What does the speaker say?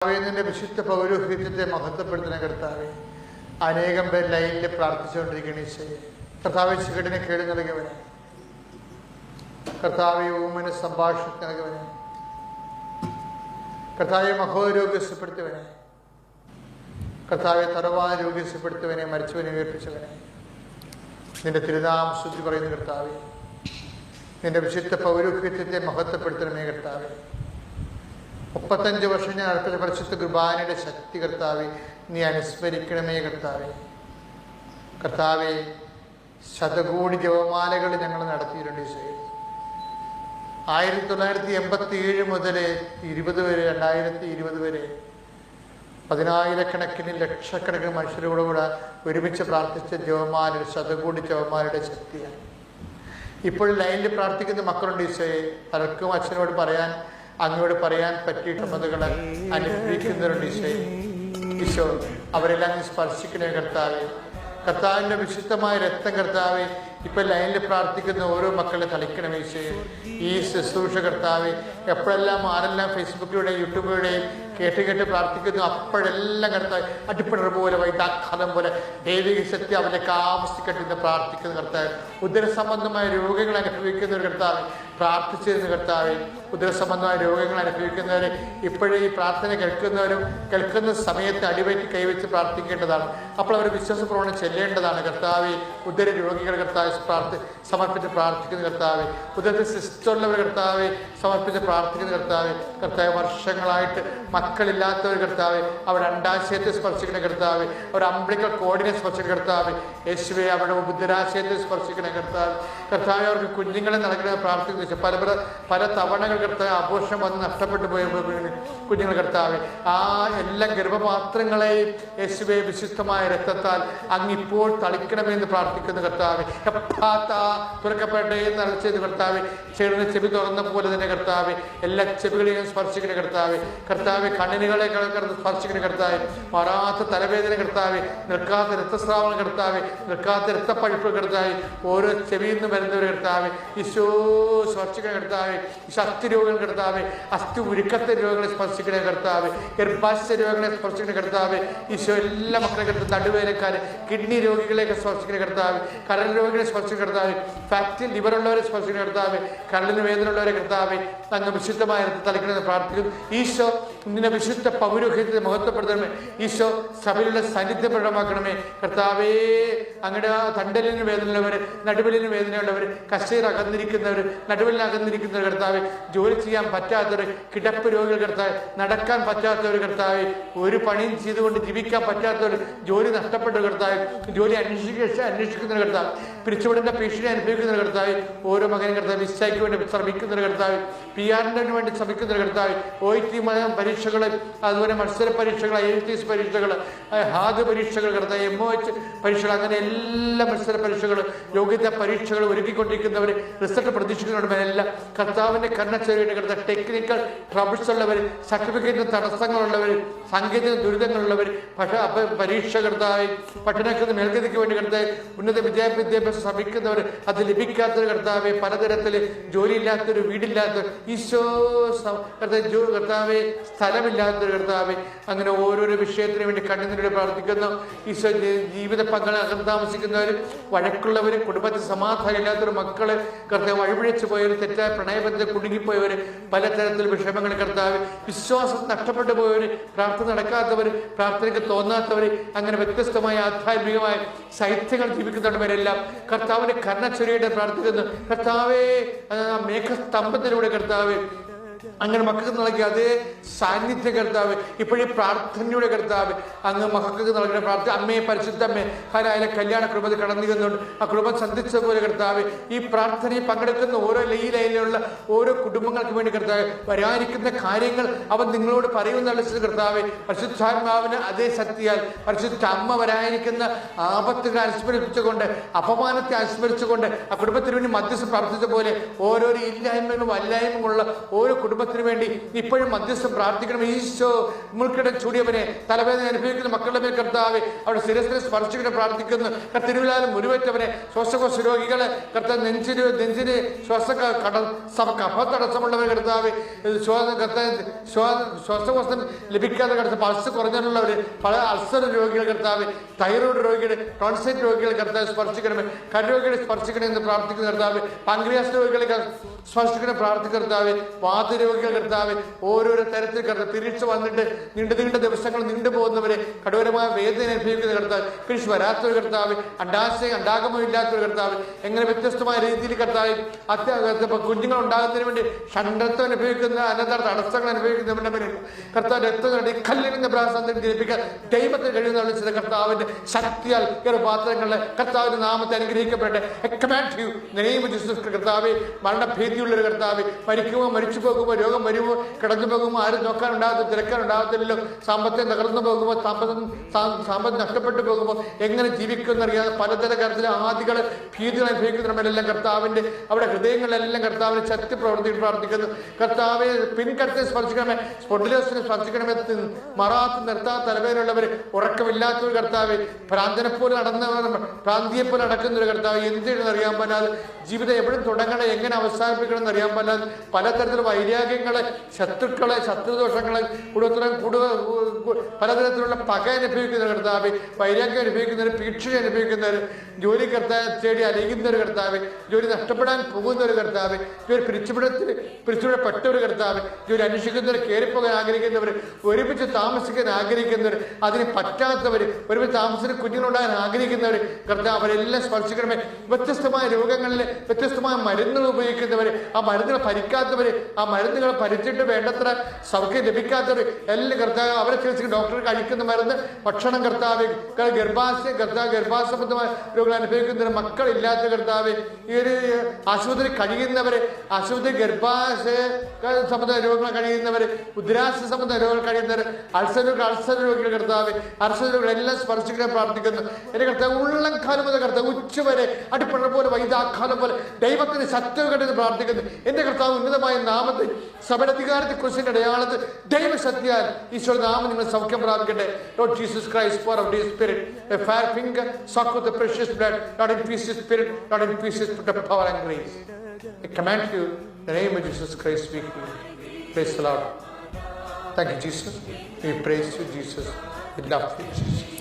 നിന്റെ വിശുദ്ധ പൗരോഹിത്യത്തെ മഹത്വപ്പെടുത്തുന്ന കർത്താവെ, അനേകം പേർ ലൈനിൽ പ്രാർത്ഥിച്ചുകൊണ്ടിരിക്കുന്ന ഈശോയെ, കർത്താവെ ചുവടിനെ കേട് നൽകിയവനെ, കർത്താവെ ഊമന് സംഭാഷണത്തിന് നൽകിയവനെ, കർത്താവെ മഹോരോഗ്യസ്യപ്പെടുത്തിയവനെ, കർത്താവെ തറവാൻ രോഗ്യസ്യപ്പെടുത്തിയവനെ, മരിച്ചവനെ ഉയർപ്പിച്ചവനെ, നിന്റെ തിരുനാമം സ്തുതി പറയുന്ന കർത്താവെ, നിന്റെ വിശുദ്ധ പൗരോഹിത്യത്തെ മഹത്വപ്പെടുത്തണമേ കർത്താവെ. 35 വർഷം ഞാൻ അർപ്പിച്ച പരിശുദ്ധ കുർബാനയുടെ ശക്തി കർത്താവെ നീ അനുസ്മരിക്കണമേ കർത്താവെ. കർത്താവെ, ശതകോടി ജപമാലകൾ ഞങ്ങൾ നടത്തിയിട്ടുണ്ട് ഈശോയെ. 1987 മുതൽ 20 വരെ 2020 വരെ 10,000-കണക്കിന് ലക്ഷക്കണക്കിന് മനുഷ്യരോടുകൂടെ ഒരുമിച്ച് പ്രാർത്ഥിച്ച ജപമാലയുടെ ശതകോടി ജപമാലയുടെ ശക്തിയാണ്. ഇപ്പോൾ ലൈനിൽ പ്രാർത്ഥിക്കുന്ന മക്കളുണ്ട് ഈശോയെ. പലർക്കും അച്ഛനോട് പറയാൻ, അങ്ങോട് പറയാൻ പറ്റിയിട്ടുള്ളതുകൾ അനുഭവിക്കുന്നവരുണ്ട് ഈശോയെ. ഈശോ അവരെല്ലാം സ്പർശിക്കണേ കർത്താവെ. കർത്താവിൻ്റെ വിശുദ്ധമായ രക്തം കർത്താവെ ഇപ്പം ലൈനിൽ പ്രാർത്ഥിക്കുന്ന ഓരോ മക്കളെ തളിക്കണം ഈശോയെ. ഈ ശുശ്രൂഷ കർത്താവെ എപ്പോഴെല്ലാം ആരെല്ലാം ഫേസ്ബുക്കിലൂടെ യൂട്യൂബിലൂടെയും കേട്ട് പ്രാർത്ഥിക്കുന്നു അപ്പോഴെല്ലാം കർത്താവ് അടിപ്പിണർ പോലെ വൈദ്യാഘാതം പോലെ ദൈവിക ശക്തി അവരിലേക്ക് ആവശ്യപ്പെട്ടിരുന്ന് പ്രാർത്ഥിക്കുന്ന കർത്താവ്. ഉദരസംബന്ധമായ രോഗങ്ങൾ അനുഭവിക്കുന്ന ഒരു കർത്താവ് പ്രാർത്ഥിച്ചിരുന്ന കർത്താവ്. ഉദരസംബന്ധമായ രോഗങ്ങൾ അനുഭവിക്കുന്നവരെ ഇപ്പോഴേ ഈ പ്രാർത്ഥന കേൾക്കുന്നവരും കേൾക്കുന്ന സമയത്ത് അടിവയറ്റി കൈവച്ച് പ്രാർത്ഥിക്കേണ്ടതാണ്. അപ്പോൾ അവർ വിശ്വാസപ്രവണം ചെല്ലേണ്ടതാണ് കർത്താവ്. ഉദര രോഗികൾ കർത്താവ് സമർപ്പിച്ച് പ്രാർത്ഥിക്കുന്ന കർത്താവ്. ഉദരത്തിൽ സിസ്റ്റുള്ളവർ കർത്താവ് സമർപ്പിച്ച് പ്രാർത്ഥിക്കുന്ന കർത്താവ്. കർത്താവ് വർഷങ്ങളായിട്ട് മക്കളില്ലാത്തവർ കർത്താവ് അവരുടെ അണ്ടാശയത്തെ സ്പർശിക്കുന്ന കർത്താവ്, അവരുടെ അംബ്ലിക്കൽ കോഡിനെ സ്പർശിക്കുന്ന കർത്താവ്. യേശുവെ അവരുടെ ഉദരാശയത്തെ സ്പർശിക്കുന്ന കർത്താവ്. കർത്താവ് അവർക്ക് കുഞ്ഞുങ്ങളെ നൽകണമെന്ന് പ്രാർത്ഥിക്കുന്നു. പല തവണകൾ കർത്താവ് ആഘോഷം വന്ന് നഷ്ടപ്പെട്ടു പോയ കുഞ്ഞുങ്ങൾ കർത്താവ് ആ എല്ലാ ഗർഭപാത്രങ്ങളെയും യേശുവെ വിശുദ്ധമായ രക്തത്താൽ അങ്ങിപ്പോൾ തളിക്കണമെന്ന് പ്രാർത്ഥിക്കുന്ന കർത്താവ്. തുറക്കപ്പെട്ടേ നിറച്ചത് കർത്താവ്. ചേർന്ന് ചെവി തുറന്ന പോലെ തന്നെ കർത്താവ് എല്ലാ ചെവികളെയും സ്പർശിക്കുന്ന കർത്താവ്. കർത്താവ് കണ്ണിനുകളെ സ്പർശിക്കുന്ന കർത്താവ്. മാറാത്ത തലവേദന കർത്താവ്, നിൽക്കാത്ത രക്തസ്രാവങ്ങൾ കർത്താവ്, നിൽക്കാത്ത രക്തപ്പഴുപ്പ് കർത്താവ്, ഓരോ ചെവിയിൽ നിന്ന് വരുന്നവർ കർത്താവ് ഈശോ സ്പർശിക്കുന്ന കർത്താവ്. അസ്ഥി രോഗങ്ങൾ കർത്താവ്, അസ്ഥി ഉരുക്കത്തെ രോഗങ്ങളെ സ്പർശിക്കുന്ന കർത്താവ്, ഗർഭാശയ രോഗങ്ങളെ സ്പർശിക്കുന്ന കർത്താവ്. ഈശോ എല്ലാ മക്കളെ കർത്താവ്, നടുവേദനക്കാര്, കിഡ്നി രോഗികളെയൊക്കെ സ്പർശിക്കുന്ന കർത്താവ്, കരൾ രോഗികളെ സ്പർശിക്കുന്ന കർത്താവ്, ഫാറ്റ് ലിവറുള്ളവരെ സ്പർശിക്കുന്ന കർത്താവ്, കരളിന് വേദനയുള്ളവരെ കർത്താവ് അങ്ങ് വിശുദ്ധമായ തളിക്കണമെന്ന് പ്രാർത്ഥിക്കുന്നു. ഈശോ നിന്നെ വിശുദ്ധ പൗരോഹിത്യത്തെ മഹത്വപ്പെടുത്തണമേ. ഈശോ സഭയിലുള്ള സാന്നിധ്യം പ്രകടമാക്കണമേ കർത്താവേ. അങ്ങയുടെ തണ്ടലിന് വേദനയുള്ളവർ, നടുവിലിന് വേദനയുള്ളവർ, കശീർ അകന്നിരിക്കുന്നവർ, നടുവിലിന് അകന്നിരിക്കുന്നവർ കർത്താവ്, ജോലി ചെയ്യാൻ പറ്റാത്തവർ, കിടപ്പ് രോഗികൾ കർത്താവ്, നടക്കാൻ പറ്റാത്തവർ കർത്താവ്, ഒരു പണിയും ചെയ്തുകൊണ്ട് ജീവിക്കാൻ പറ്റാത്തവർ, ജോലി നഷ്ടപ്പെട്ട കർത്താവ്, ജോലി അന്വേഷിക്കുന്ന കർത്താവ്, പിരിച്ചുവിടുന്ന ഭീഷണി അനുഭവിക്കുന്ന കർത്താവ്, ഓരോ മകനും കർത്താവ് വിസയ്ക്ക് വേണ്ടി ശ്രമിക്കുന്ന കർത്താവ്, PR-ന് വേണ്ടി ശ്രമിക്കുന്ന കർത്താവ്, OIT പരീക്ഷകൾ, അതുപോലെ മത്സര പരീക്ഷകൾ, IELTS പരീക്ഷകൾ, ഹാദ് പരീക്ഷകൾ കർത്താവ്, MOH പരീക്ഷകൾ, അങ്ങനെ എല്ലാ മത്സര പരീക്ഷകൾ, യോഗ്യതാ പരീക്ഷകൾ ഒരുക്കിക്കൊണ്ടിരിക്കുന്നവർ, റിസൾട്ട് പ്രതീക്ഷിക്കുന്നവരുമെല്ലാം കർത്താവിൻ്റെ കരുണച്ചെറിയുടെ കർത്താവ്, ടെക്നിക്കൽ ട്രബിൾസ് ഉള്ളവർ, സർട്ടിഫിക്കറ്റിന് തടസ്സങ്ങളുള്ളവർ, സാങ്കേതിക ദുരിതങ്ങളുള്ളവർ, പരീക്ഷ കർത്താവ്, പഠനത്തിന് മേൽഗതിക്ക് വേണ്ടി കർത്താവ്, ഉന്നത വിദ്യാഭ്യാസം ശ്രമിക്കുന്നവർ, അത് ലഭിക്കാത്തൊരു കർത്താവ്, പലതരത്തിൽ ജോലിയില്ലാത്തൊരു, വീടില്ലാത്തവർ, ഈശോ കർത്താവെ സ്ഥലമില്ലാത്തൊരു കർത്താവ്, അങ്ങനെ ഓരോരോ വിഷയത്തിന് വേണ്ടി കണ്ണുനീരോടെ പ്രാർത്ഥിക്കുന്നു. ഈശോ ജീവിത പങ്കാളി അകന്ന് താമസിക്കുന്നവർ, വഴക്കുള്ളവർ, കുടുംബത്തിൽ സമാധാനം ഇല്ലാത്തൊരു മക്കള് കർത്താവ്, വഴിപിഴച്ചു പോയവർ, തെറ്റായ പ്രണയബന്ധത്തിൽ കുടുങ്ങിപ്പോയവർ, പലതരത്തിൽ വിഷമങ്ങൾ കർത്താവ്, വിശ്വാസം നഷ്ടപ്പെട്ടു പോയവർ, പ്രാർത്ഥന നടക്കാത്തവർ, പ്രാർത്ഥനയ്ക്ക് തോന്നാത്തവർ, അങ്ങനെ വ്യത്യസ്തമായ ആധ്യാത്മികമായ സാഹിത്യങ്ങൾ ജീവിക്കുന്നവരെല്ലാം കർത്താവിന്റെ കരുണച്ചൊരിയായിട്ട് പ്രാർത്ഥിക്കുന്നു. കർത്താവേ, മേഘസ്തംഭത്തിലൂടെ കർത്താവ് അങ്ങനെ മക്കൾക്ക് നൽകിയ അതേ സാന്നിധ്യ കർത്താവ് ഇപ്പോഴീ പ്രാർത്ഥനയുടെ കർത്താവ് അങ്ങ് മക്കൾക്ക് നൽകുന്ന പ്രാർത്ഥന. അമ്മയെ പരിശുദ്ധമ്മേ, ഹരായാലും കല്യാണ കുടുംബത്തിൽ കടന്നിരുന്നുണ്ട് ആ കുടുംബം സന്ധിച്ചതുപോലെ കർത്താവ് ഈ പ്രാർത്ഥനയിൽ പങ്കെടുക്കുന്ന ഓരോ ലൈനിലുള്ള ഓരോ കുടുംബങ്ങൾക്ക് വേണ്ടി കർത്താവ് വരാനിരിക്കുന്ന കാര്യങ്ങൾ അവൻ നിങ്ങളോട് പറയുമെന്നുള്ള കർത്താവ്, പരിശുദ്ധാത്മാവിന് അതേ ശക്തിയാൽ പരിശുദ്ധ അമ്മ വരാനിരിക്കുന്ന ആപത്തുകളെ അനുസ്മരിച്ചുകൊണ്ട്, അപമാനത്തെ അനുസ്മരിച്ചുകൊണ്ട് ആ കുടുംബത്തിന് വേണ്ടി മധ്യസ്ഥം പ്രാർത്ഥിച്ച പോലെ ഓരോരോ ഇല്ലായ്മകളും വല്ലായ്മകളുള്ള ഓരോ കുടുംബത്തിന് വേണ്ടി ഇപ്പോഴും മധ്യസ്ഥം പ്രാർത്ഥിക്കണം. ഈശോ മുൾക്കിടം ചൂടിയവനെ, തലവേദന അനുഭവിക്കുന്ന മക്കളുടെ മേൽ കർത്താവെ അവിടെ ശിരസിനെ സ്പർശിക്കണം പ്രാർത്ഥിക്കുന്നു. തിരുവിലാലും മുറിവേറ്റവനെ, ശ്വാസകോശ രോഗികളെ കർത്താവ്, നെഞ്ചിന് കഫത്തടസ്സമുള്ളവരെ കർത്താവ്, ശ്വാസകോശം ലഭിക്കാതെ കർത്താവ്, പൾസ് കുറഞ്ഞുള്ളവർ, പല അൾസർ രോഗികൾ കർത്താവ്, തൈറോയ്ഡ് രോഗികൾ, ടോൺസൈറ്റ് രോഗികൾ കർത്താവ് സ്പർശിക്കണമേ. കരരോഗികളെ സ്പർശിക്കണമെന്ന് പ്രാർത്ഥിക്കുന്ന കർത്താവ്, പാങ്ക്രിയാസ് രോഗികളെ സ്പർശിക്കണം പ്രാർത്ഥിക്കുന്ന കർത്താവ്, വാതരോഗികൾ കർത്താവ്, ഓരോരോ തരത്തിൽ കർത്താവ്, പീരീഡ്സ് വന്നിട്ട് നീണ്ട ദിവസങ്ങൾ നീണ്ടുപോകുന്നവരെ, കഠോരമായ വേദന അനുഭവിക്കുന്ന കർത്താവ്, കൃഷി വരാത്തൊരു കർത്താവ്, അണ്ടാഗമോ ഇല്ലാത്തൊരു കർത്താവ്, എങ്ങനെ വ്യത്യസ്തമായ രീതിയിൽ കർത്താവ് കുഞ്ഞുങ്ങൾ ഉണ്ടാകുന്നതിന് വേണ്ടി ഷണ്ടത്വം അനുഭവിക്കുന്ന അനന്തര തടസ്സങ്ങൾ അനുഭവിക്കുന്നവരുടെ പേരിൽ കർത്താവ് രക്തം കല്ലിന്റെ പ്രാസന്ധം ജനിപ്പിക്കാൻ ദൈവത്തിന് കഴിയുന്ന ചില കർത്താവിന്റെ ശക്തിയാൽ പാത്രങ്ങളിലെ കർത്താവിന്റെ നാമത്തെ അനുഗ്രഹിക്കപ്പെടട്ടെ. കർത്താവ്, മരണഭീതിയുള്ളൊരു കർത്താവ്, മരിച്ചു പോകുമ്പോൾ, രോഗം വരുമോ, കിടന്നു പോകുമ്പോൾ, ആരും നോക്കാനുണ്ടാകത്തില്ല, തിരക്കാനുണ്ടാകത്തില്ലല്ലോ, സാമ്പത്തികം തകർന്നു പോകുമ്പോൾ, സാമ്പത്തികം നഷ്ടപ്പെട്ടു പോകുമ്പോൾ എങ്ങനെ ജീവിക്കുമെന്നറിയാതെ പലതര കാര്യത്തിലെ ആദികൾ ഭീതികൾ അനുഭവിക്കുന്നവരെല്ലാം കർത്താവിന്റെ അവിടെ ഹൃദയങ്ങളിലെല്ലാം കർത്താവിനെ ശക്തി പ്രാർത്ഥിക്കുന്നു. കർത്താവെ പിൻകടത്തെ സ്പർശിക്കണമേ, സ്പോണ്ടിലോസിനെ സ്പർശിക്കണമേ. മറാത്ത് നിർത്താത്ത തലവേദനയുള്ളവർ, ഉറക്കമില്ലാത്തൊരു കർത്താവ്, ഭ്രാന്തനെപ്പോലെ ഭ്രാന്തിയെപ്പോലെ നടക്കുന്ന ഒരു കർത്താവ്, എന്തിനെന്ന് അറിയാൻ പറ്റാതെ, ജീവിതം എപ്പോഴും തുടങ്ങണം, എങ്ങനെ അവസാനിപ്പിക്കണം എന്ന് അറിയാൻ പറ്റാതെ, പലതരത്തിലുള്ള വൈരാഗ്യങ്ങളെ, ശത്രുക്കളെ, ശത്രുദോഷങ്ങളെ, പലതരത്തിലുള്ള പക അനുഭവിക്കുന്ന കർത്താവ്, വൈരാഗ്യം അനുഭവിക്കുന്നവർ, ഭീഷണി അനുഭവിക്കുന്നവർ, ജോലി തേടി അലയുന്ന ഒരു കർത്താവ്, ജോലി നഷ്ടപ്പെടാൻ പോകുന്ന ഒരു കർത്താവ്, ജോലി പിരിച്ചുവിടപ്പെട്ട ഒരു കർത്താവ്, ജോലി അന്വേഷിക്കുന്നവർ, കയറിപ്പോകാൻ ആഗ്രഹിക്കുന്നവർ, ഒരുമിച്ച് താമസിക്കാൻ ആഗ്രഹിക്കുന്നവർ, അതിന് പറ്റാത്തവർ, ഒരുമിച്ച് താമസിച്ച് കുഞ്ഞുങ്ങളുണ്ടാകാൻ ആഗ്രഹിക്കുന്നവർ കർത്താവ്, അവരെല്ലാം സ്പർശിക്കണമേ. വ്യത്യസ്തമായ രോഗങ്ങളിൽ വ്യത്യസ്തമായ മരുന്നുകൾ ഉപയോഗിക്കുന്നവർ, ആ മരുന്നുകൾ ഭരിക്കാത്തവർ, ആ മരുന്നുകൾ ഭരിച്ചിട്ട് വേണ്ടത്ര സൗഖ്യം ലഭിക്കാത്തവർ എല്ലാം കർത്താവ്, അവരെ ചികിത്സിക്കുന്ന ഡോക്ടർ കഴിക്കുന്ന മരുന്ന്, ഭക്ഷണം കർത്താവ്, ഗർഭാശയസംബന്ധമായ രോഗങ്ങൾ അനുഭവിക്കുന്നവർ, മക്കളില്ലാത്ത കർത്താവ്, ഈ ഒരു ആശുപത്രി കഴിയുന്നവര്, ആശുപത്രി ഗർഭാശയ സംബന്ധ രോഗങ്ങൾ കഴിയുന്നവർ, ഉദരാശയ സംബന്ധ രോഗങ്ങൾ കഴിയുന്നവർ, അൾസർ രോഗികൾ കർത്താവ്, അൾസർ രോഗികളെല്ലാം സ്പർശിക്കാൻ പ്രാർത്ഥിക്കുന്നു. എന്റെ കർത്താവ്, ഉള്ളം കാലം മുതൽ കർത്താവ് ഉച്ചവരെ അടിപ്പഴ പോലെ വൈദാക്കാലം പോലെ ദൈവത്തിന് ശക്തി കണ്ടെന്ന് പ്രാർത്ഥിക്കുന്നു. എന്റെ കർത്താവ്, ഉന്നതമായ നാമത്തിൽ സഭയധികാരത്തെ കുറിച്ചിന്റെ അടയാളത്തിൽ ദൈവശക്തിയാൽ ഈശോ നാമം നിങ്ങൾ സൗഖ്യം പ്രാപിക്കട്ടെ. Lord Jesus Christ, pour out His Spirit, a fire finger, soak with the precious blood. Lord, infuse His Spirit, Lord, infuse His power and grace. I command you, in the name of Jesus Christ, speak to you. Praise the Lord. Thank you, Jesus. We praise you, Jesus. We love you, Jesus.